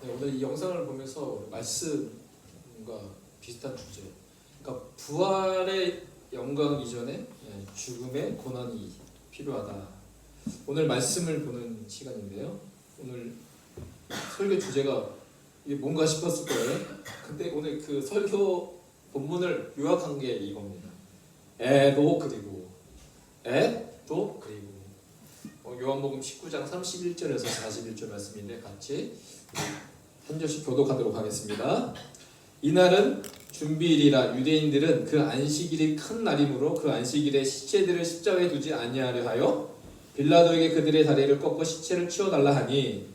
네, 오늘 이 영상을 보면서 말씀과 비슷한 주제, 그러니까 부활의 영광 이전에 죽음의 고난이 필요하다. 오늘 말씀을 보는 시간인데요. 오늘 설교 주제가 이게 뭔가 싶었을 거예요. 근데 오늘 그 설교 본문을 요약한 게 이겁니다. 에도 그리고 에도 그리고 요한복음 19장 31절에서 41절 말씀인데 같이 한 절씩 교독하도록 하겠습니다. 이날은 준비일이라 유대인들은 그 안식일이 큰 날이므로 그 안식일에 시체들을 십자가에 두지 아니하려 하여 빌라도에게 그들의 다리를 꺾고 시체를 치워달라 하니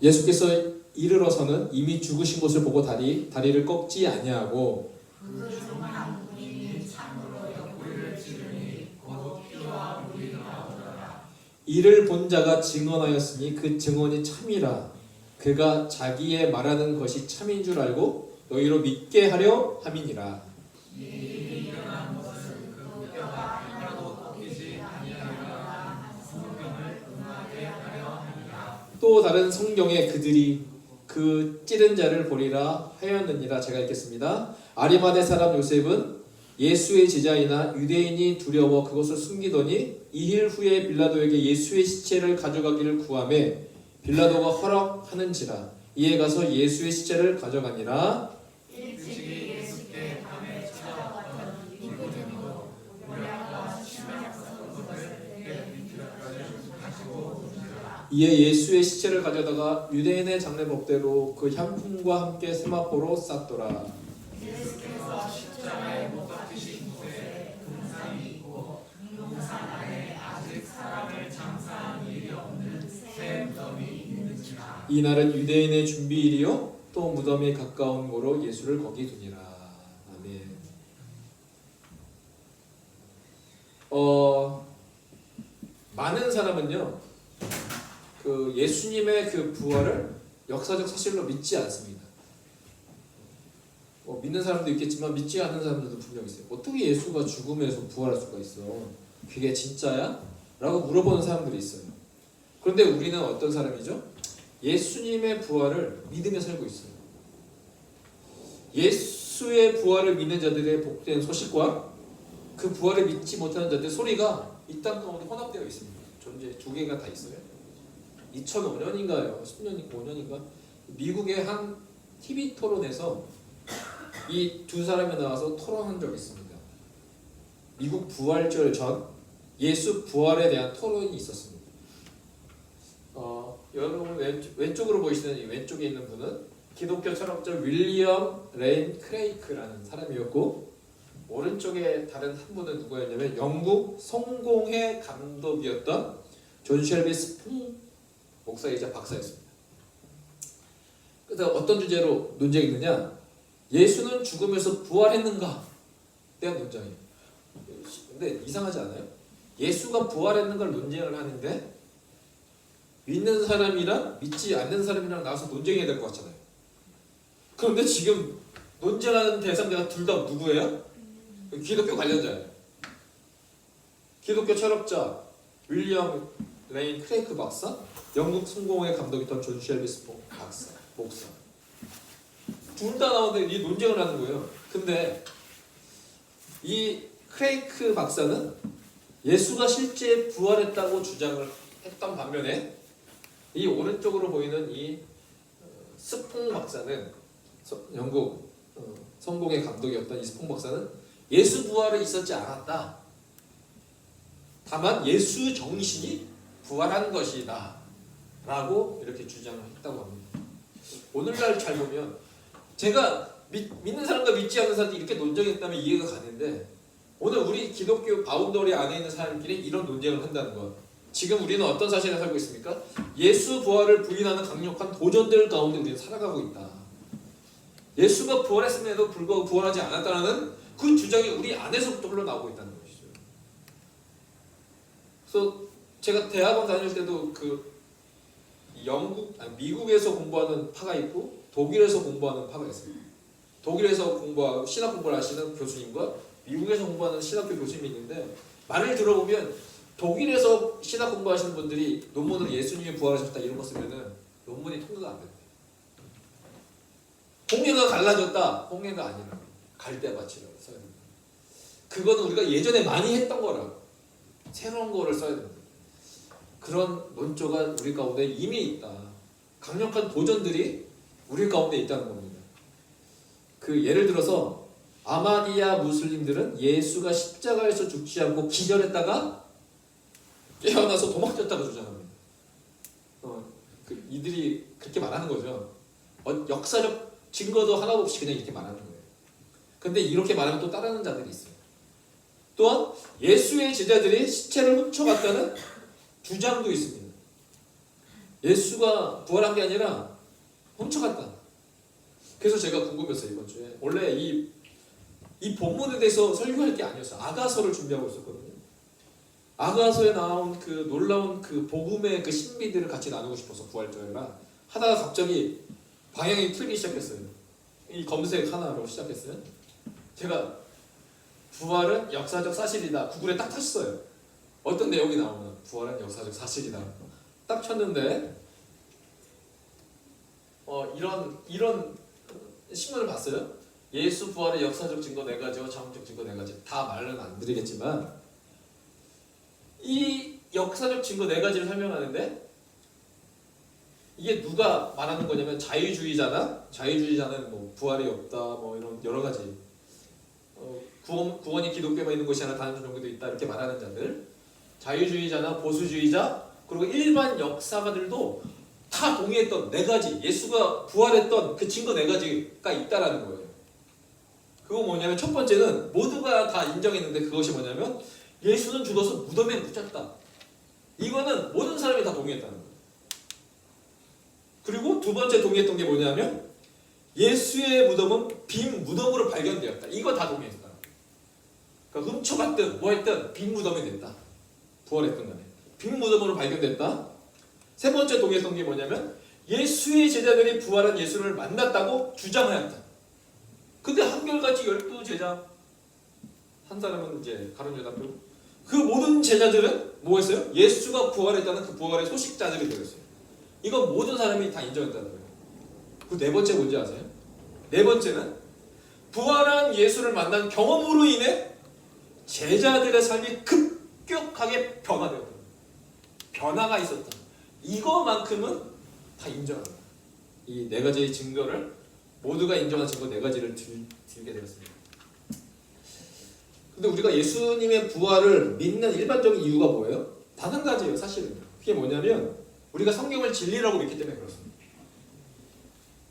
예수께서 이르러서는 이미 죽으신 것을 보고 다리를 꺾지 아니하고 이를 본 자가 증언하였으니 그 증언이 참이라. 그가 자기의 말하는 것이 참인 줄 알고 너희로 믿게 하려 함이니라. 또 다른 성경에 그들이 그 찌른 자를 보리라 하였느니라. 제가 읽겠습니다. 아리마대 사람 요셉은 예수의 제자이나 유대인이 두려워 그것을 숨기더니 2일 후에 빌라도에게 예수의 시체를 가져가기를 구하매 빌라도가 허락하는지라. 이에 가서 예수의 시체를 가져가니라. 이에 예수의 시체를 가져다가 유대인의 장례법대로 그 향품과 함께 세마포로 쌌더라. 예수께서 십자가에 못 박히신 곳에 동산이 있고 동산 안에 아직 사람을 장사한 일이 없는 새 무덤이 있는지라. 이날은 유대인의 준비일이요 또 무덤이 가까운 고로 예수를 거기 두니라. 아멘. 많은 사람은요 그 예수님의 그 부활을 역사적 사실로 믿지 않습니다. 믿는 사람도 있겠지만 믿지 않는 사람들도 분명 있어요. 어떻게 예수가 죽음에서 부활할 수가 있어? 그게 진짜야? 라고 물어보는 사람들이 있어요. 그런데 우리는 어떤 사람이죠? 예수님의 부활을 믿으며 살고 있어요. 예수의 부활을 믿는 자들의 복된 소식과 그 부활을 믿지 못하는 자들의 소리가 이 땅 가운데 혼합되어 있습니다. 존재 두 개가 다 있어요. 2005년인가요? 10년인가 5년인가? 미국의 한 TV 토론에서 이 두 사람이 나와서 토론한 적이 있습니다. 미국 부활절 전 예수 부활에 대한 토론이 있었습니다. 여러분 왼쪽으로 보이시는 이 왼쪽에 있는 분은 기독교 철학자 윌리엄 레인 크레이크라는 사람이었고 오른쪽에 다른 한 분은 누구였냐면 영국 성공회 감독이었던 존 쉘비 스풍 목사이자 박사였습니다. 그래서 어떤 주제로 논쟁이 있느냐? 예수는 죽음에서 부활했는가? 대한 논쟁이에요. 근데 이상하지 않아요? 예수가 부활했는가를 논쟁을 하는데 믿는 사람이랑 믿지 않는 사람이랑 나와서 논쟁해야 될 것 같잖아요. 그런데 지금 논쟁하는 대상자가 둘 다 누구예요? 기독교 관련자예요. 기독교 철학자 윌리엄 레인 크레이크 박사, 영국 성공회 감독이던 존 쉘비 스풍 박사, 목사. 둘 다 나오는데 이 논쟁을 하는 거예요. 근데 이 크레이크 박사는 예수가 실제 부활했다고 주장을 했던 반면에 이 오른쪽으로 보이는 이 스풍 박사는 영국 성공회 감독이었던 이 스풍 박사는 예수 부활은 있었지 않았다. 다만 예수 정신이 부활한 것이다 라고 이렇게 주장을 했다고 합니다. 오늘날 잘 보면 제가 믿는 사람과 믿지 않는 사람들이 이렇게 논쟁했다면 이해가 가는데 오늘 우리 기독교 바운더리 안에 있는 사람끼리 이런 논쟁을 한다는 것. 지금 우리는 어떤 사실에 살고 있습니까? 예수 부활을 부인하는 강력한 도전들 가운데 우리는 살아가고 있다. 예수가 부활했음에도 불구하고 부활하지 않았다는 그 주장이 우리 안에서부터 흘러나오고 있다는 것이죠. 그래서 제가 대학원 다닐 때도 그 미국에서 공부하는 파가 있고 독일에서 공부하는 파가 있습니다. 독일에서 공부하고 신학 공부를 하시는 교수님과 미국에서 공부하는 신학교 교수님이 있는데 말을 들어보면 독일에서 신학 공부하시는 분들이 논문으로 예수님이 부활하셨다 이런 거 쓰면은 논문이 통과가 안 된대. 홍해가 갈라졌다. 홍해가 아니라 갈대밭이라고 써야 된다. 그거는 우리가 예전에 많이 했던 거라고. 새로운 거를 써야 된다. 그런 논조가 우리 가운데 이미 있다. 강력한 도전들이 우리 가운데 있다는 겁니다. 그 예를 들어서 아마디아 무슬림들은 예수가 십자가에서 죽지 않고 기절했다가 깨어나서 도망쳤다고 주장합니다. 이들이 그렇게 말하는 거죠. 역사적 증거도 하나도 없이 그냥 이렇게 말하는 거예요. 근데 이렇게 말하면 또 따르는 자들이 있어요. 또한 예수의 제자들이 시체를 훔쳐갔다는 주장도 있습니다. 예수가 부활한 게 아니라 훔쳐갔다. 그래서 제가 궁금했어요. 이번 주에 원래 이 본문에 대해서 설교할 게 아니었어요. 아가서를 준비하고 있었거든요. 아가서에 나온 그 놀라운 그 복음의 그 신비들을 같이 나누고 싶어서 부활절이라 하다가 갑자기 방향이 틀리기 시작했어요. 이 검색 하나로 시작했어요. 제가 부활은 역사적 사실이다. 구글에 딱 쳤어요. 어떤 내용이 나오나? 부활은 역사적 사실이다. 딱 쳤는데 이런 신문을 봤어요. 예수 부활의 역사적 증거 4가지와 장학적 증거 4가지. 다 말은 안 드리겠지만 이 역사적 증거 4가지를 설명하는데 이게 누가 말하는 거냐면 자유주의자는 뭐 부활이 없다 뭐 이런 여러 가지 구원이 기독교에만 있는 것이 아니라 다른 종교도 있다 이렇게 말하는 자들, 자유주의자나 보수주의자 그리고 일반 역사가들도 다 동의했던 4가지 예수가 부활했던 그 증거 4가지가 있다라는 거예요. 그거 뭐냐면 첫 번째는 모두가 다 인정했는데 그것이 뭐냐면 예수는 죽어서 무덤에 묻혔다. 이거는 모든 사람이 다 동의했다는 거예요. 그리고 두 번째 동의했던 게 뭐냐면 예수의 무덤은 빈 무덤으로 발견되었다. 이거 다 동의했다. 그러니까 훔쳐갔든 뭐했든 빈 무덤이 됐다. 부활했던 간에 빈 무덤으로 발견됐다. 세 번째 동의했던 게 뭐냐면 예수의 제자들이 부활한 예수를 만났다고 주장하였다. 근데 한결같이 12제자 한 사람은 이제 가룟 유다표 그 모든 제자들은 뭐 했어요? 예수가 부활했다는 그 부활의 소식자들이 되었어요. 이건 모든 사람이 다 인정했다는 거예요. 그 네 번째 뭔지 아세요? 네 번째는 부활한 예수를 만난 경험으로 인해 제자들의 삶이 급격하게 변화되었다. 변화가 있었다. 이거만큼은 다 인정합니다. 이 4가지의 증거를 모두가 인정한 증거 4가지를 들게 되었습니다. 근데 우리가 예수님의 부활을 믿는 일반적인 이유가 뭐예요? 단 한 가지예요, 사실은. 그게 뭐냐면 우리가 성경을 진리라고 믿기 때문에 그렇습니다.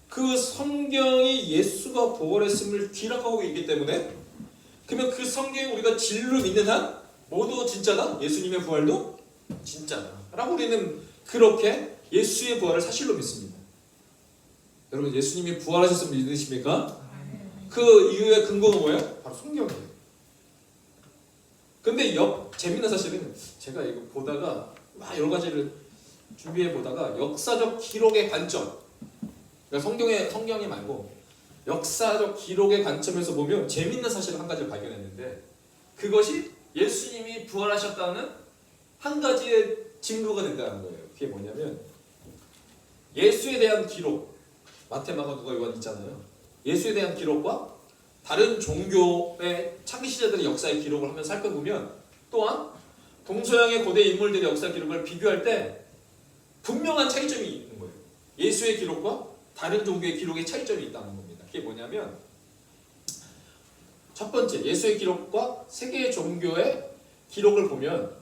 그 성경이 예수가 부활했음을 기록하고 있기 때문에 그러면 그 성경이 우리가 진리로 믿는 한 모두 진짜다? 예수님의 부활도 진짜다 라고 우리는 그렇게 예수의 부활을 사실로 믿습니다. 여러분 예수님이 부활하셨음을 믿으십니까? 그 이유의 근거가 뭐예요? 바로 성경이에요. 근데 재밌는 사실은 제가 이거 보다가 막 여러 가지를 준비해 보다가 역사적 기록의 관점, 그러니까 성경이 말고 역사적 기록의 관점에서 보면 재밌는 사실을 한 가지를 발견했는데 그것이 예수님이 부활하셨다는 한 가지의 증거가 된다는 거예요. 그게 뭐냐면 예수에 대한 기록, 마태, 마가, 누가, 요한 있잖아요. 예수에 대한 기록과 다른 종교의 창시자들의 역사의 기록을 한번 살펴보면 또한 동서양의 고대 인물들의 역사 기록을 비교할 때 분명한 차이점이 있는 거예요. 예수의 기록과 다른 종교의 기록의 차이점이 있다는 겁니다. 그게 뭐냐면 첫 번째, 예수의 기록과 세계 종교의 기록을 보면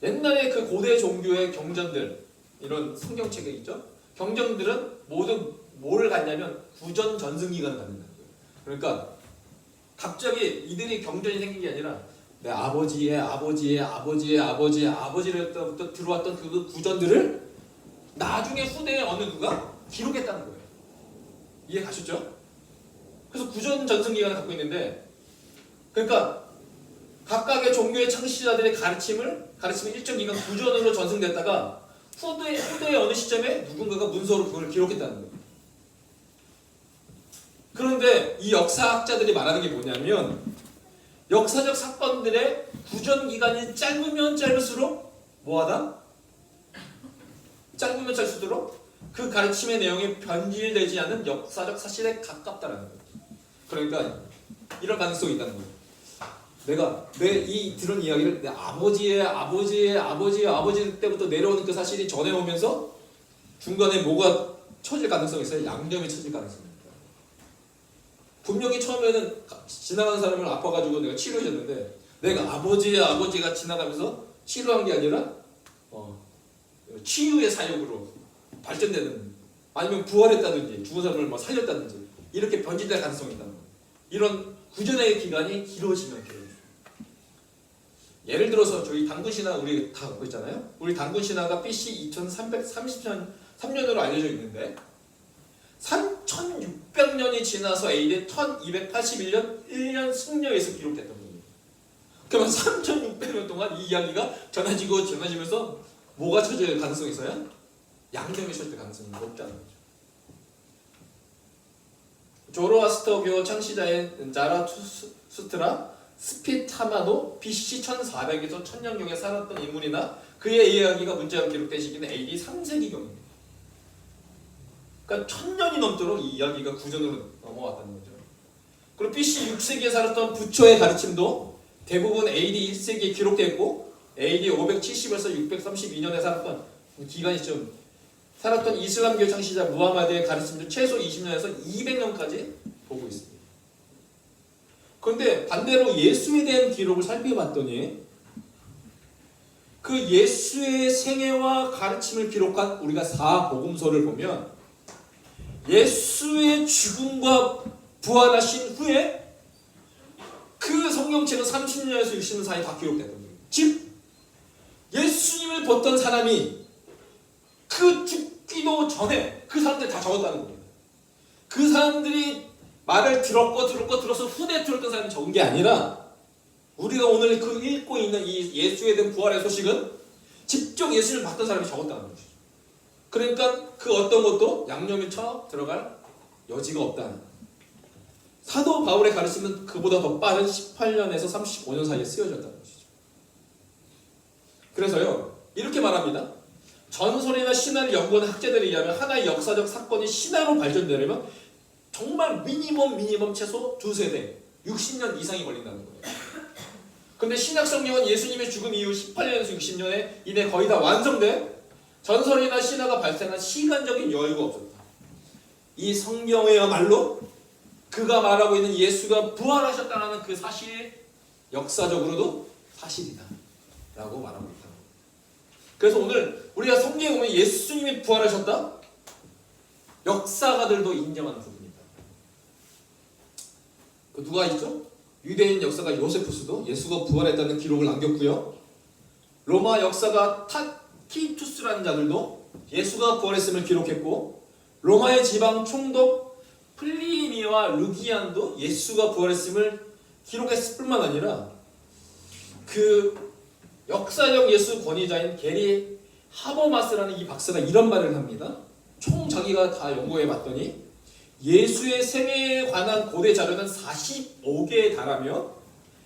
옛날에 그 고대 종교의 경전들, 이런 성경책에 있죠? 경전들은 모두 뭘 갖냐면 구전 전승기간을 갖는다는 거예요. 그러니까 갑자기 이들이 경전이 생긴 게 아니라 내 아버지의 아버지의 아버지의 아버지의 아버지로부터 들어왔던 그 구전들을 나중에 후대에 어느 누가 기록했다는 거예요. 이해 가셨죠? 그래서 구전 전승기간을 갖고 있는데 그러니까 각각의 종교의 창시자들의 가르침이 일정 기간 구전으로 전승됐다가 후대의 어느 시점에 누군가가 문서로 그걸 기록했다는 거예요. 그런데 이 역사학자들이 말하는 게 뭐냐면 역사적 사건들의 구전 기간이 짧으면 짧을수록 뭐하다? 짧으면 짧을수록 그 가르침의 내용이 변질되지 않는 역사적 사실에 가깝다라는 거예요. 그러니까 이런 가능성이 있다는 거예요. 내가 이 들은 이야기를 내 아버지 때부터 내려오는 그 사실이 전해오면서 중간에 뭐가 처질 가능성이 있어요? 양념이 처질 가능성이 있어요. 분명히 처음에는 지나가는 사람을 아파가지고 내가 치료해줬는데 내가 아버지가 지나가면서 치료한 게 아니라 치유의 사역으로 발전되는, 아니면 부활했다든지 죽은 사람을 막 살렸다든지 이렇게 변질될 가능성이 있다는 거예요. 이런 구전의 기간이 길어지면 길어져요. 예를 들어서 저희 당군신화 우리 다 갖고 있잖아요. 우리 당군신화가 BC 2333년으로 알려져 있는데 3600년이 지나서 AD 1281년 1년 승려에서 기록됐던 거예요. 그러면 3600년 동안 이 이야기가 전해지면서 뭐가 처질 가능성이 있어요? 양념이 처질 가능성이 높다는 거죠. 조로아스터교 창시자인 자라투스트라 스피타마도 BC 1400에서 1000년경에 살았던 인물이나 그의 이야기가 문자로 기록된 시기는 AD 3세기경입니다. 그러니까 1000년이 넘도록 이 이야기가 구전으로 넘어왔다는 거죠. 그리고 BC 6세기에 살았던 부처의 가르침도 대부분 AD 1세기에 기록되었고 AD 570에서 632년에 살았던 기간이 좀 살았던 이슬람교 창시자 무하마드의 가르침도 최소 20년에서 200년까지 보고 있습니다. 그런데 반대로 예수에 대한 기록을 살펴봤더니 그 예수의 생애와 가르침을 기록한 우리가 사복음서를 보면 예수의 죽음과 부활하신 후에 그 성경책은 30년에서 60년 사이에 다 기록됐던 거예요. 즉 예수님을 봤던 사람이 그 죽기도 전에 그 사람들 다 적었다는 거예요. 그 사람들이 말을 들어서 후대에 들었던 사람이 적은 게 아니라 우리가 오늘 그 읽고 있는 이 예수에 대한 부활의 소식은 직접 예수를 봤던 사람이 적었다는 것이죠. 그러니까 그 어떤 것도 양념이 쳐 들어갈 여지가 없다는. 사도 바울의 가르침은 그보다 더 빠른 18년에서 35년 사이에 쓰여졌다는 것이죠. 그래서요 이렇게 말합니다. 전설이나 신화를 연구하는 학자들에 의하면 하나의 역사적 사건이 신화로 발전되려면 정말 미니멈 최소 2세대 60년 이상이 걸린다는 거예요. 근데 신약 성경은 예수님의 죽음 이후 18년에서 60년에 이내 거의 다 완성돼 전설이나 신화가 발생한 시간적인 여유가 없었다. 이 성경이야말로 그가 말하고 있는 예수가 부활하셨다는 그 사실이 역사적으로도 사실이다 라고 말하고 있다. 그래서 오늘 우리가 성경에 보면 예수님이 부활하셨다? 역사가들도 인정하는 부분이다. 누가 있죠? 유대인 역사가 요세푸스도 예수가 부활했다는 기록을 남겼고요. 로마 역사가 타키투스라는 자들도 예수가 부활했음을 기록했고 로마의 지방 총독 플리니와 루기안도 예수가 부활했음을 기록했을 뿐만 아니라 그 역사적 예수 권위자인 게리 하버마스라는 이 박사가 이런 말을 합니다. 총 자기가 다 연구해 봤더니 예수의 생애에 관한 고대 자료는 45개에 달하며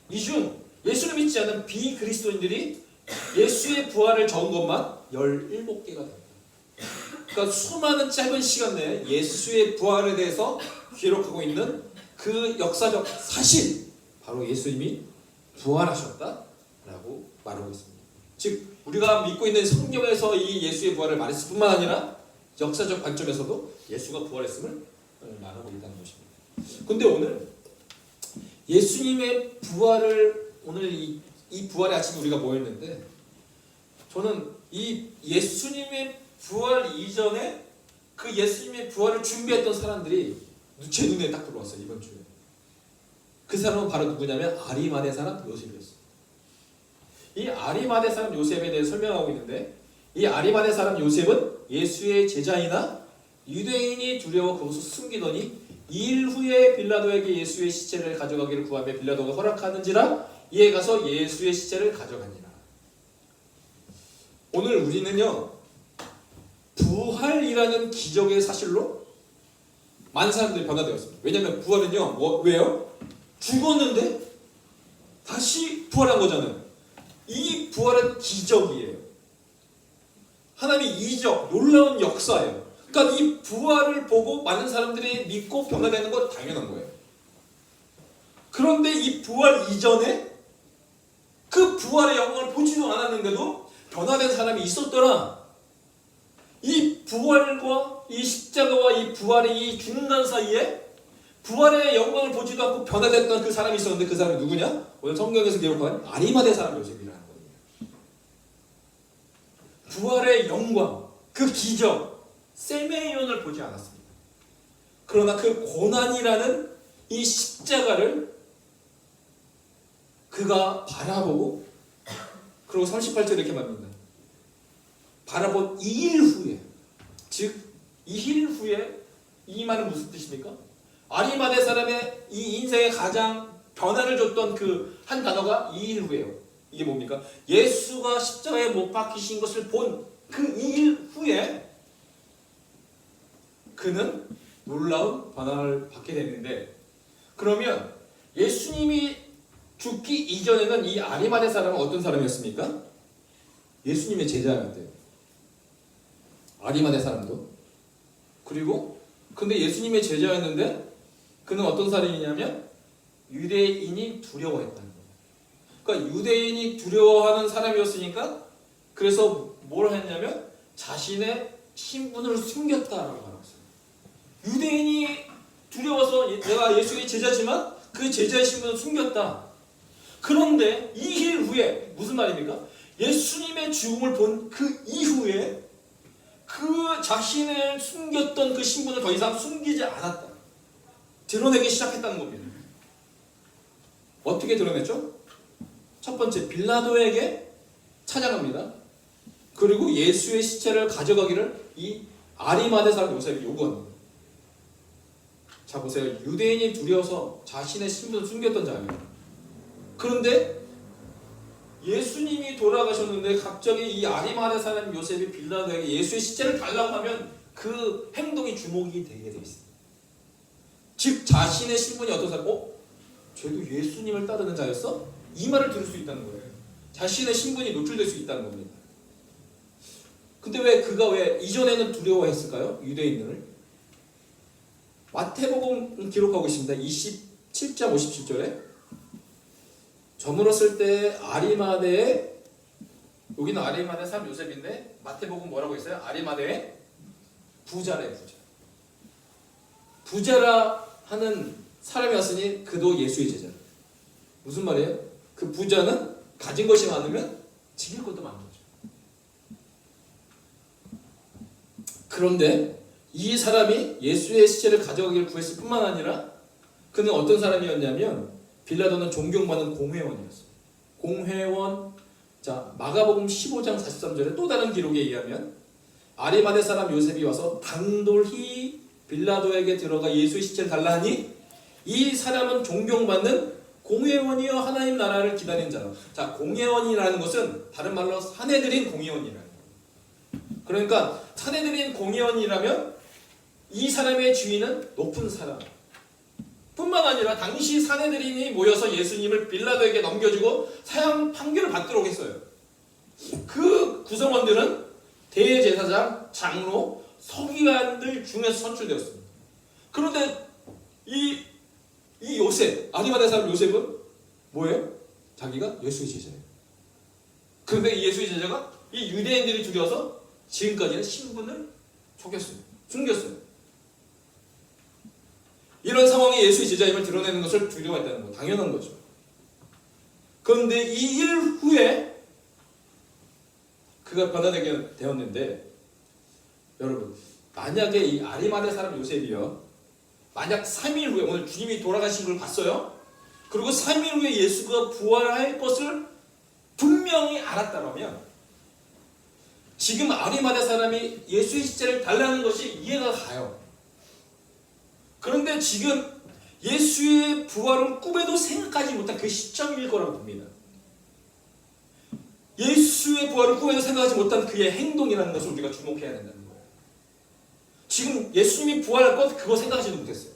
이 중 예수를 믿지 않는 비그리스도인들이 예수의 부활을 적은 것만 17개가 됩니다. 그러니까 수많은 짧은 시간 내에 예수의 부활에 대해서 기록하고 있는 그 역사적 사실, 바로 예수님이 부활하셨다라고 말하고 있습니다. 즉 우리가 믿고 있는 성경에서 이 예수의 부활을 말했을 뿐만 아니라 역사적 관점에서도 예수가 부활했음을 말하고 있다는 것입니다. 근데 오늘 예수님의 부활을 오늘 이 부활의 아침에 우리가 모였는데 저는 이 예수님의 부활 이전에 그 예수님의 부활을 준비했던 사람들이 제 눈에 딱 들어왔어요. 이번 주에. 그 사람은 바로 누구냐면 아리마대 사람 요셉이었어요. 이 아리마대 사람 요셉에 대해 설명하고 있는데 이 아리마대 사람 요셉은 예수의 제자이나 유대인이 두려워 그곳을 숨기더니 2일 후에 빌라도에게 예수의 시체를 가져가기를 구하며 빌라도가 허락하는지라 이에 가서 예수의 시체를 가져가니라. 오늘 우리는요 부활이라는 기적의 사실로 많은 사람들이 변화되었습니다. 왜냐하면 부활은요 왜요? 죽었는데 부활한 거잖아요. 이 부활은 기적이에요. 하나님의 이적, 놀라운 역사예요. 그러니까 이 부활을 보고 많은 사람들이 믿고 변화되는 건 당연한 거예요. 그런데 이 부활 이전에 그 부활의 영광을 보지도 않았는데도 변화된 사람이 있었더라. 이 부활과 이 십자가와 이 부활의 이 중간 사이에 부활의 영광을 보지도 않고 변화됐던 그 사람이 있었는데 그 사람이 누구냐? 오늘 성경에서 기록한 아리마대 사람 요셉이라는 거예요. 부활의 영광, 그 기적, 세메이온을 보지 않았습니다. 그러나 그 고난이라는 이 십자가를 그가 바라보고, 그리고 38절 이렇게 말합니다. 바라본 2일 후에, 즉 2일 후에, 이 말은 무슨 뜻입니까? 아리마대 사람의 이 인생에 가장 변화를 줬던 그 한 단어가 2일 후예요. 이게 뭡니까? 예수가 십자가에 못 박히신 것을 본 그 2일 후에 그는 놀라운 변화를 받게 됐는데, 그러면 예수님이 죽기 이전에는 이 아리마대 사람은 어떤 사람이었습니까? 예수님의 제자였대요. 아리마대 사람도. 그리고 근데 예수님의 제자였는데 그는 어떤 사람이냐면 유대인이 두려워했다는 거예요. 그러니까 유대인이 두려워하는 사람이었으니까 그래서 뭘 했냐면 자신의 신분을 숨겼다라고 말했어요. 유대인이 두려워서 내가 예수의 제자지만 그 제자의 신분을 숨겼다. 그런데 2일 후에 무슨 말입니까? 예수님의 죽음을 본 그 이후에 그 자신을 숨겼던 그 신분을 더 이상 숨기지 않았다. 드러내기 시작했다는 겁니다. 어떻게 드러냈죠? 첫 번째, 빌라도에게 찾아갑니다. 그리고 예수의 시체를 가져가기를 이 아리마대 사람 요셉이 요구합니다. 자 보세요. 유대인이 두려워서 자신의 신분을 숨겼던 자예요. 그런데 예수님이 돌아가셨는데 갑자기 이 아리마대 사람 요셉이 빌라도에게 예수의 시체를 달라고 하면 그 행동이 주목이 되게 돼 있어요. 즉 자신의 신분이 어떤 사람? 쟤도 예수님을 따르는 자였어? 이 말을 들을 수 있다는 거예요. 자신의 신분이 노출될 수 있다는 겁니다. 근데 왜 그가 왜 이전에는 두려워했을까요? 유대인들을. 마태복음 기록하고 있습니다. 27장 57절에 저물었을 때 아리마대에, 여기는 아리마대 사람 요셉인데 마태복음 뭐라고 있어요? 아리마대의 부자래, 부자. 부자라 하는 사람이었으니 그도 예수의 제자. 무슨 말이에요? 그 부자는 가진 것이 많으면 지킬 것도 많은 거죠. 그런데 이 사람이 예수의 시체를 가져가기를 구했을 뿐만 아니라 그는 어떤 사람이었냐면 빌라도는 존경받는 공회원이었어요. 공회원. 자, 마가복음 15장 43절에 또 다른 기록에 의하면 아리마대 사람 요셉이 와서 단돌히 빌라도에게 들어가 예수의 시체를 달라 하니 이 사람은 존경받는 공회원이여 하나님 나라를 기다리는 자라. 자, 공회원이라는 것은 다른 말로 사내들인 공회원이라는 거예요. 그러니까 사내들인 공회원이라면 이 사람의 지위는 높은 사람 뿐만 아니라 당시 사내들인이 모여서 예수님을 빌라도에게 넘겨주고 사형 판결을 받도록 했어요. 그 구성원들은 대제사장, 장로, 서기관들 중에서 선출되었습니다. 그런데 이 요셉, 아리마대 사람 요셉은 뭐예요? 자기가 예수의 제자예요. 그런데 이 예수의 제자가 이 유대인들이 두려워서 지금까지는 신분을 속였어요. 숨겼어요. 이런 상황에 예수의 제자임을 드러내는 것을 두려워했다는 거 당연한 거죠. 그런데 이 일 후에 그가 변화되게 되었는데, 여러분 만약에 이 아리마대 사람 요셉이요, 만약 3일 후에, 오늘 주님이 돌아가신 걸 봤어요. 그리고 3일 후에 예수가 부활할 것을 분명히 알았다면 지금 아리마대 사람이 예수의 시체를 달라는 것이 이해가 가요. 그런데 지금 예수의 부활을 꿈에도 생각하지 못한 그 시점일 거라고 봅니다. 예수의 부활을 꿈에도 생각하지 못한 그의 행동이라는 것을 우리가 주목해야 된다는 거예요. 지금 예수님이 부활할 것 그거 생각하지도 못했어요.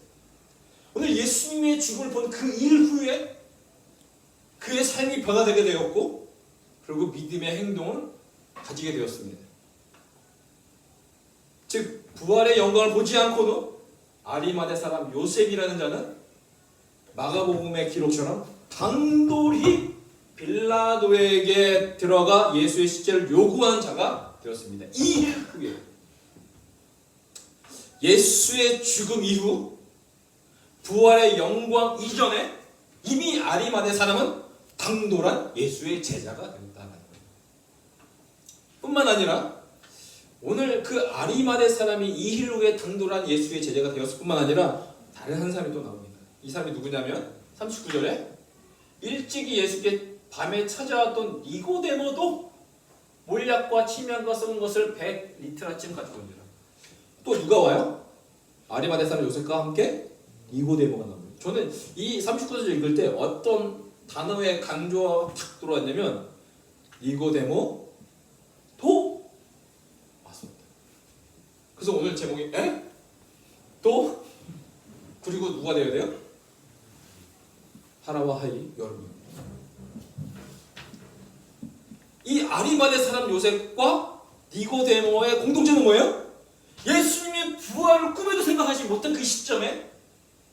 오늘 예수님의 죽음을 본 그 일 후에 그 그의 삶이 변화되게 되었고 그리고 믿음의 행동을 가지게 되었습니다. 즉 부활의 영광을 보지 않고도 아리마대 사람 요셉이라는 자는 마가복음의 기록처럼 단돌이 빌라도에게 들어가 예수의 시체를 요구한 자가 되었습니다. 2일 후에 예수의 죽음 이후 부활의 영광 이전에 이미 아리마대 사람은 당돌한 예수의 제자가 되었다는 거예요. 뿐만 아니라 오늘 그 아리마대 사람이 2일 후에 당돌한 예수의 제자가 되었을 뿐만 아니라 다른 한 사람이 또 나옵니다. 이 사람이 누구냐면 39절에 일찍이 예수께 밤에 찾아왔던 니고데모도 몰약과 침향과 썩은 것을 100리터쯤 가지고 옵니다. 또 누가 와요? 아리마대 사람 요셉과 함께 니고데모가 나옵니다. 저는 이 39절 읽을 때 어떤 단어의 강조가 탁 들어왔냐면 니고데모 도 왔습니다. 그래서 오늘 제목이 에? 또? 그리고 누가 되어야 돼요? 하나와 하이 여러분. 이 아리마대 사람 요셉과 니고데모의 공통점은 뭐예요? 예수님의 부활을 꿈에도 생각하지 못한 그 시점에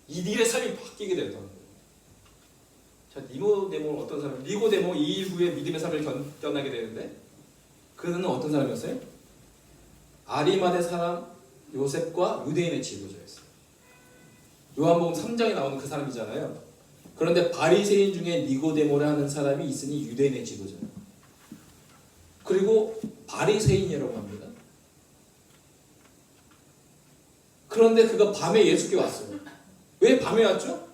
이들의 삶이 바뀌게 되었다는 거예요. 자, 니고데모는 어떤 사람? 니고데모 이후에 믿음의 삶을 견뎌나게 되는데 그는 어떤 사람이었어요? 아리마대 사람 요셉과 유대인의 지도자였어요. 요한복음 3장에 나오는 그 사람이잖아요. 그런데 바리새인 중에 니고데모라는 사람이 있으니 유대인의 지도자예요. 그리고 바리새인이라고 합니다. 그런데 그가 밤에 예수께 왔어요. 왜 밤에 왔죠?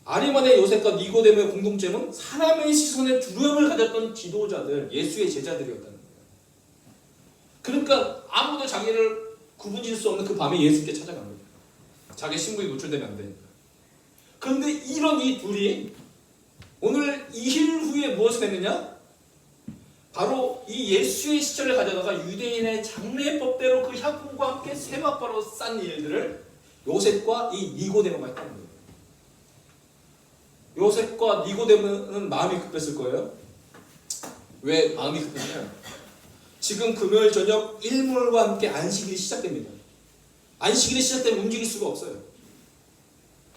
아리마대 요셉과 니고데모의 공동점은 사람의 시선에 두려움을 가졌던 지도자들, 예수의 제자들이었다는 거예요. 그러니까 아무도 자기를 구분질 수 없는 그 밤에 예수께 찾아간 거예요. 자기 신분이 노출되면 안 되니까. 그런데 이런 이 둘이 오늘 2일 후에 무엇을 했느냐? 바로 이 예수의 시체를 가져다가 유대인의 장례법대로 그 향품과 함께 세마포로 싼 일들을 요셉과 이 니고데모가 했다는 거예요. 요셉과 니고데모는 마음이 급했을 거예요. 왜 마음이 급했냐? 지금 금요일 저녁 일몰과 함께 안식일이 시작됩니다. 안식일이 시작되면 움직일 수가 없어요.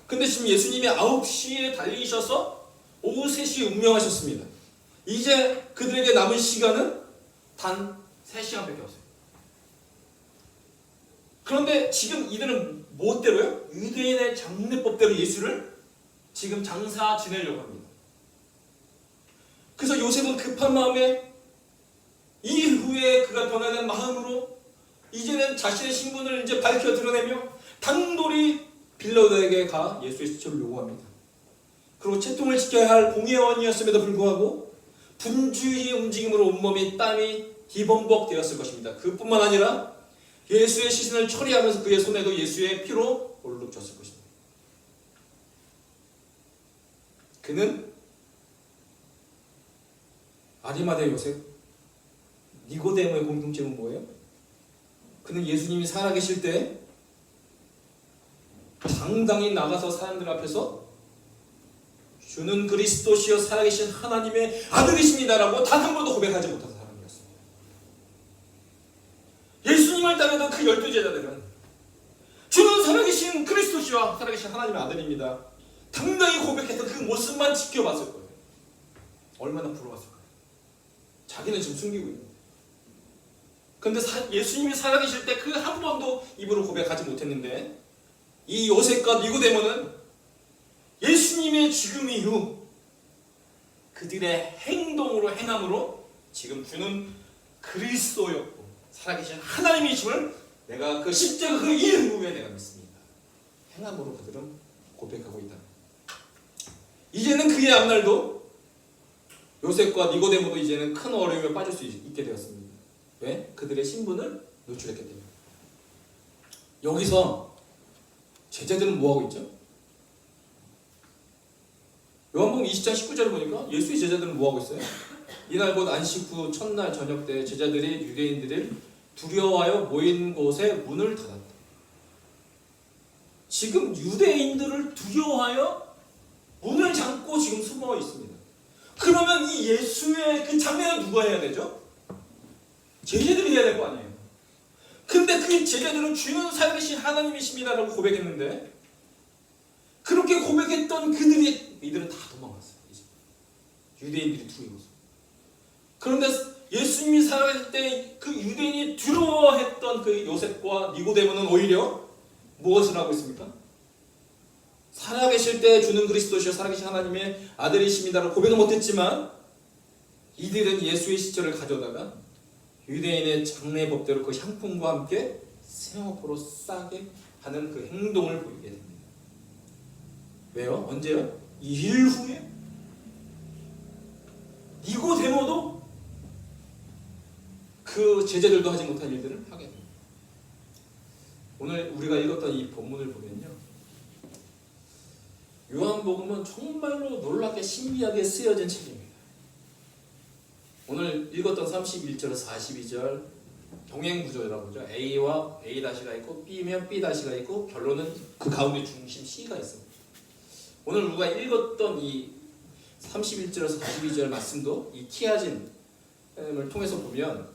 근데 지금 예수님이 9시에 달리셔서 오후 3시에 운명하셨습니다. 이제 그들에게 남은 시간은 단 3시간밖에 없어요. 그런데 지금 이들은 무엇대로요? 유대인의 장례법대로 예수를 지금 장사 지내려고 합니다. 그래서 요셉은 급한 마음에 이 후에 그가 변화된 마음으로 이제는 자신의 신분을 이제 밝혀 드러내며 단돌이 빌라도에게 가 예수의 시체를 요구합니다. 그리고 채통을 지켜야 할 공예원이었음에도 불구하고 분주히 움직임으로 온몸이 땀이 뒤범벅 되었을 것입니다. 그뿐만 아니라 예수의 시신을 처리하면서 그의 손에도 예수의 피로 얼룩 졌을 것입니다. 그는 아리마대 요셉, 니고데모의 공통점은 뭐예요? 그는 예수님이 살아계실 때 당당히 나가서 사람들 앞에서 주는 그리스도시여 살아계신 하나님의 아들이십니다라고 단 한 번도 고백하지 못한 사람이었습니다. 예수님을 따르던 그 12제자들은 주는 살아계신 그리스도시여 살아계신 하나님의 아들입니다. 당당히 고백했던 그 모습만 지켜봤을 거예요. 얼마나 부러웠을까요? 자기는 지금 숨기고 있는데. 그런데 예수님이 살아계실 때 그 한 번도 입으로 고백하지 못했는데 이 요셉과 니고데모는 예수님의 죽음 이후 그들의 행동으로 행함으로 지금 주는 그리스도였고 살아계신 하나님이심을 내가 그 십자가 그 이후에 내가 믿습니다. 행함으로 그들은 고백하고 있다. 이제는 그의 앞날도 요셉과 니고데모도 이제는 큰 어려움에 빠질 수 있게 되었습니다. 왜? 그들의 신분을 노출했기 때문에. 여기서 제자들은 뭐하고 있죠? 요한복음 20장 19절을 보니까 예수의 제자들은 뭐하고 있어요? 이날 곧 안식 후 첫날 저녁 때 제자들이 유대인들을 두려워하여 모인 곳에 문을 닫았다. 지금 유대인들을 두려워하여 문을 잠고 지금 숨어 있습니다. 그러면 이 예수의 그 장례는 누가 해야 되죠? 제자들이 해야 될 거 아니에요. 근데 그 제자들은 주는 살아계신 하나님이십니다라고 고백했는데, 그렇게 고백했던 이들은 다 도망갔어요. 이제 유대인들이 두려워서. 그런데 예수님이 살아계실 때 그 유대인이 두려워했던 그 요셉과 니고데모는 오히려 무엇을 하고 있습니까? 살아계실 때 주는 그리스도시여 살아계신 하나님의 아들이십니다라고 고백은 못했지만, 이들은 예수의 시체를 가져다가 유대인의 장례 법대로 그 향품과 함께 세마포로 싸게 하는 그 행동을 보이게 됩니다. 왜요? 언제요? 2일 후에 니고데모도 그 제자들도 하지 못한 일들을 하게 됩니다. 오늘 우리가 읽었던 이 본문을 보면요, 요한복음은 정말로 놀랍게 신비하게 쓰여진 책입니다. 오늘 읽었던 31절에서 42절 병행구조라고 하죠. A와 A-가 있고 B면 B-가 있고 결론은 그 가운데 중심 C가 있습니다. 오늘 우리가 읽었던 이 31절에서 42절 말씀도 이 키아진을 통해서 보면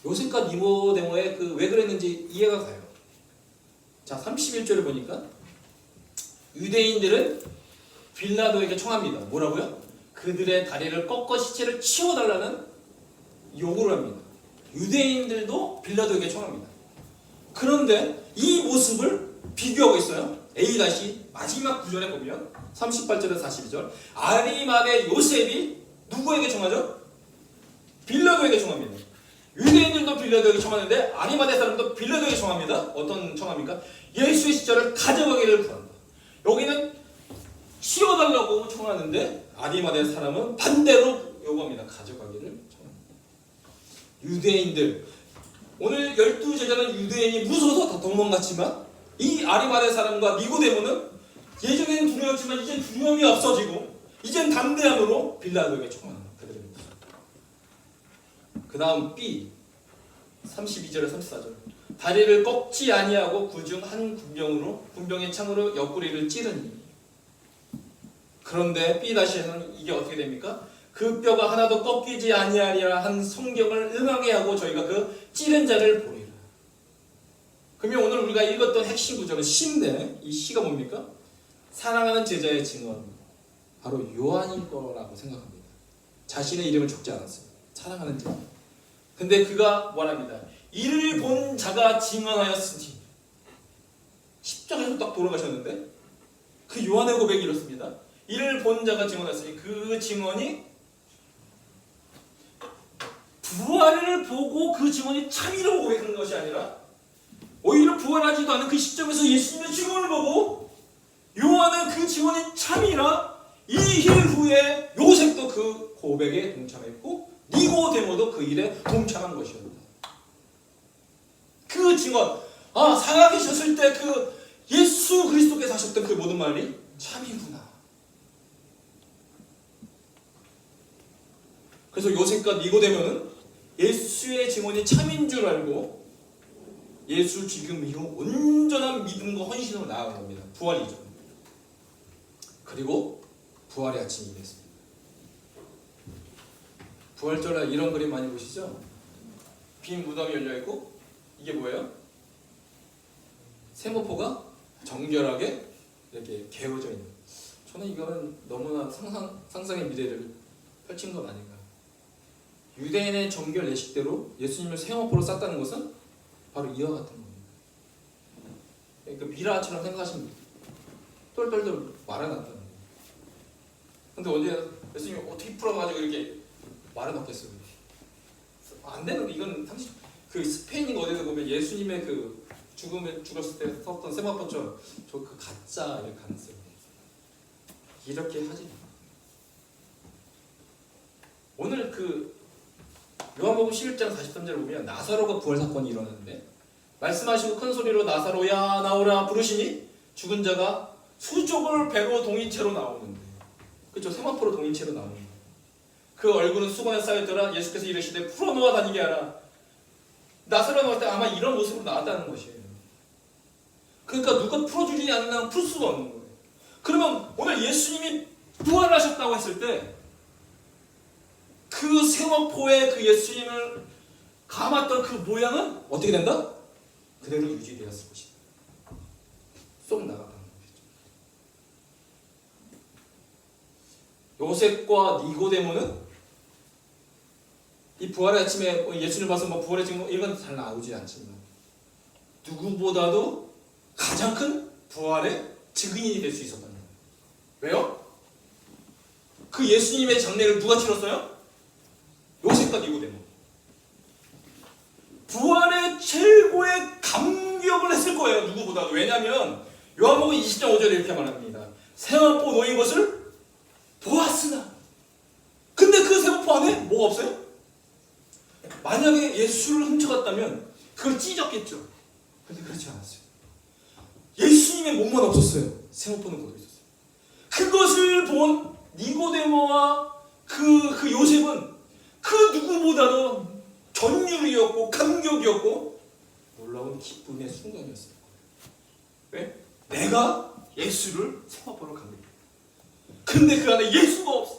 요셉과 니고데모의 그 왜 그랬는지 이해가 가요. 자, 31절을 보니까 유대인들은 빌라도에게 청합니다. 뭐라고요? 그들의 다리를 꺾어 시체를 치워달라는 요구를 합니다. 유대인들도 빌라도에게 청합니다. 그런데 이 모습을 비교하고 있어요. A- 마지막 구절에 보면 38절에서 42절 아리마대 요셉이 누구에게 청하죠? 빌라도에게 청합니다. 유대인들도 빌라도에게 청하는데 아리마대 사람도 빌라도에게 청합니다. 어떤 청합니까? 예수의 시체를 가져가기를 구합니다. 여기는 치워달라고 청하는데 아리마대 사람은 반대로 요구합니다. 가져가기를 청합니다. 유대인들, 오늘 12제자는 유대인이 무서워서 다 도망갔지만 이 아리마대 사람과 니고데모는 예전에는 두려웠지만 이젠 두려움이 없어지고 이젠 담대함으로 빌라도에게 청하는 그들입니다. 그 다음 B 32절에 34절 다리를 꺾지 아니하고 그중 한 군병의 창으로 옆구리를 찌르니. 그런데 B-에는 이게 어떻게 됩니까? 그 뼈가 하나도 꺾이지 아니하리라 한 성경을 응하게 하고 저희가 그 찌른 자를 보리라. 그러면 오늘 우리가 읽었던 핵심 구절은 C인데 이 C가 뭡니까? 사랑하는 제자의 증언, 바로 요한일 거라고 생각합니다. 자신의 이름을 적지 않았어요. 사랑하는 제자. 근데 그가 뭐랍니다. 이를 본 자가 증언하였으니. 십자가에서 딱 돌아가셨는데 그 요한의 고백이 이렇습니다. 이를 본 자가 증언하였으니 그 증언이 부활을 보고 그 증언이 참이라고 고백하는 것이 아니라 오히려 부활하지도 않은 그 시점에서 예수님의 증언을 보고 요한은 그 증언이 참이라 2일 후에 요셉도 그 고백에 동참했고 니고데모도 그 일에 동참한 것이었다. 그 증언, 살아계셨을 때 그 예수 그리스도께서 하셨던 그 모든 말이 참이구나. 그래서 요셉과 니고데모는 예수의 증언이 참인 줄 알고 예수 지금 이후 온전한 믿음과 헌신으로 나아간 겁니다. 부활이죠. 그리고 부활의 아침이 임했습니다. 부활절날 이런 그림 많이 보시죠? 빈 무덤이 열려있고 이게 뭐예요? 세모포가 정결하게 이렇게 개어져 있는. 저는 이거는 너무나 상상의 미래를 펼친 것 아닌가. 유대인의 정결 예식대로 예수님을 세모포로 쌌다는 것은 바로 이와 같은 겁니다. 그러니까 미라처럼 생각하시면 돼요. 똘똘똘 말아놨다는 거예요. 근데 언제 예수님이 어떻게 풀어가지고 이렇게 말아놨겠어요? 안 되는, 이건 당시 그 스페인인 어디서 보면 예수님의 그 죽었을 때 썼던 세마포처럼 저 그 가짜 이렇게 가능성이 이렇게 하지. 오늘 그 요한복음 11장 43절을 보면 나사로가 부활 사건이 일어났는데 말씀하시고 큰 소리로 나사로야 나오라 부르시니 죽은 자가 수족을 배로 동인채로 나오는데, 그렇죠? 세마포로 동인채로 나오는 그 얼굴은 수건에 쌓였더라. 예수께서 이르시되 풀어놓아 다니게 하라. 나사로가 나올 때 아마 이런 모습으로 나왔다는 것이에요. 그러니까 누가 풀어주지 않는 풀 수가 없는 거예요. 그러면 오늘 예수님이 부활하셨다고 했을 때 그 세마포에 그 예수님을 감았던 그 모양은 어떻게 된다? 그대로 유지되었을 것이다. 쏙 나갔다는 거죠. 요셉과 니고데모는 이 부활의 아침에 예수님을 봐서 뭐 부활의 증거 이건 잘 나오지 않지만 누구보다도 가장 큰 부활의 증인이 될 수 있었다는 거예요. 왜요? 그 예수님의 장례를 누가 치렀어요? 요셉과 니고데모. 부활의 최고의 감격을 했을 거예요. 누구보다도. 왜냐하면 요한복음 20장 5절에 이렇게 말합니다. 세마포 놓인 것을 보았으나. 근데 그 세마포 안에 뭐가 없어요? 만약에 예수를 훔쳐갔다면 그걸 찢었겠죠. 근데 그렇지 않았어요. 예수님의 몸만 없었어요. 세마포는 거기 있었어요. 그것을 본 니고데모와 그 요셉은 그 누구보다도 전율이었고 감격이었고 놀라운 기쁨의 순간이었어요. 왜? 내가 예수를 세마포로 간 거예요. 근데 그 안에 예수가 없어.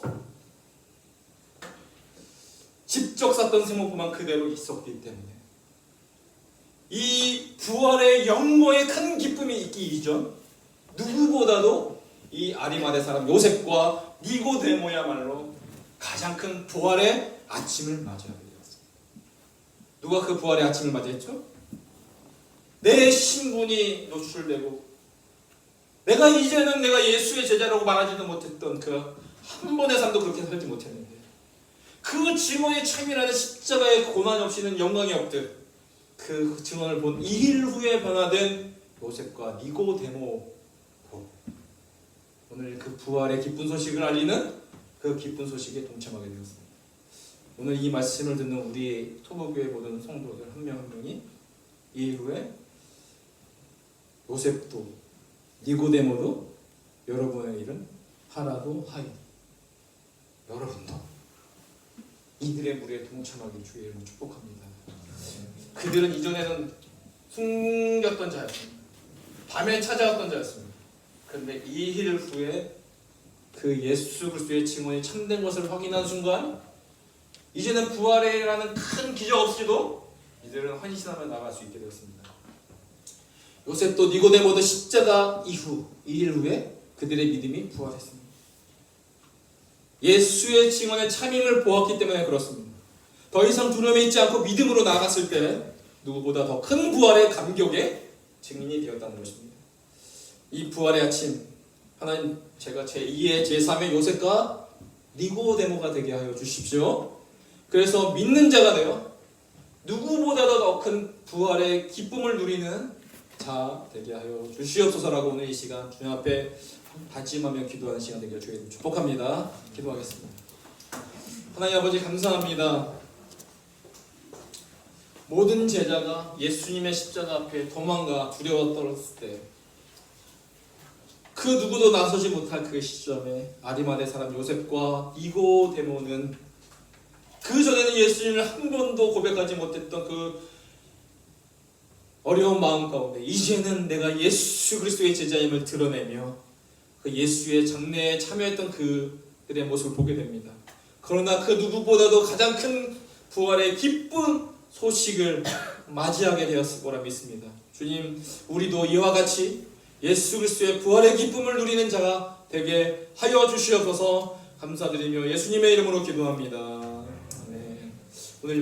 직접 샀던 세마포만 그대로 있었기 때문에 이 부활의 영광의 큰 기쁨이 있기 이전 누구보다도 이 아리마대 사람 요셉과 니고데모야말로 가장 큰 부활의 아침을 맞이하게 되었습니다. 누가 그 부활의 아침을 맞이했죠? 내 신분이 노출되고 내가 이제는 내가 예수의 제자라고 말하지도 못했던 그 한 번의 삶도 그렇게 살지 못했는데 그 증언의 참이라는 십자가의 고난 없이는 영광이 없듯 그 증언을 본 2일 후에 변화된 요셉과 니고데모 오늘 그 부활의 기쁜 소식을 알리는 그 기쁜 소식에 동참하게 되었습니다. 오늘 이 말씀을 듣는 우리 토보교회 모든 성도들 한 명 한 명이 2일 후에 요셉도 니고데모도 여러분의 일은 하나도 하이니 여러분도 이들의 무리에 동참하길 주의 이름으로 축복합니다. 그들은 이전에는 숨겼던 자였습니다. 밤에 찾아왔던 자였습니다. 그런데 2일 후에 그 예수 그리스도의 증언이 참된 것을 확인한 순간 이제는 부활이라는 큰 기적 없이도 이들은 헌신하며 나갈 수 있게 되었습니다. 요셉도 니고데모도 십자가 이후 2일 후에 그들의 믿음이 부활했습니다. 예수의 증언의 참임을 보았기 때문에 그렇습니다. 더 이상 두려움에 있지 않고 믿음으로 나아갔을 때 누구보다 더 큰 부활의 감격의 증인이 되었다는 것입니다. 이 부활의 아침 하나님 제가 제2의 제3의 요셉과 니고데모가 되게 하여 주십시오. 그래서 믿는 자가 되어 누구보다도 더 큰 부활의 기쁨을 누리는 자 되게 하여 주시옵소서라고 오늘 이 시간 주님 앞에 다짐하며 기도하는 시간 되기를 주의 이름으로 축복합니다. 기도하겠습니다. 하나님 아버지 감사합니다. 모든 제자가 예수님의 십자가 앞에 도망가 두려워 떨었을 때 그 누구도 나서지 못할 그 시점에 아리마대 사람 요셉과 니고데모는 그 전에는 예수님을 한 번도 고백하지 못했던 그 어려운 마음 가운데 이제는 내가 예수 그리스도의 제자임을 드러내며 그 예수의 장례에 참여했던 그들의 모습을 보게 됩니다. 그러나 그 누구보다도 가장 큰 부활의 기쁜 소식을 맞이하게 되었을 거라 믿습니다. 주님, 우리도 이와 같이 예수 그리스도의 부활의 기쁨을 누리는 자가 되게 하여 주시옵소서. 감사드리며 예수님의 이름으로 기도합니다. 네. 오늘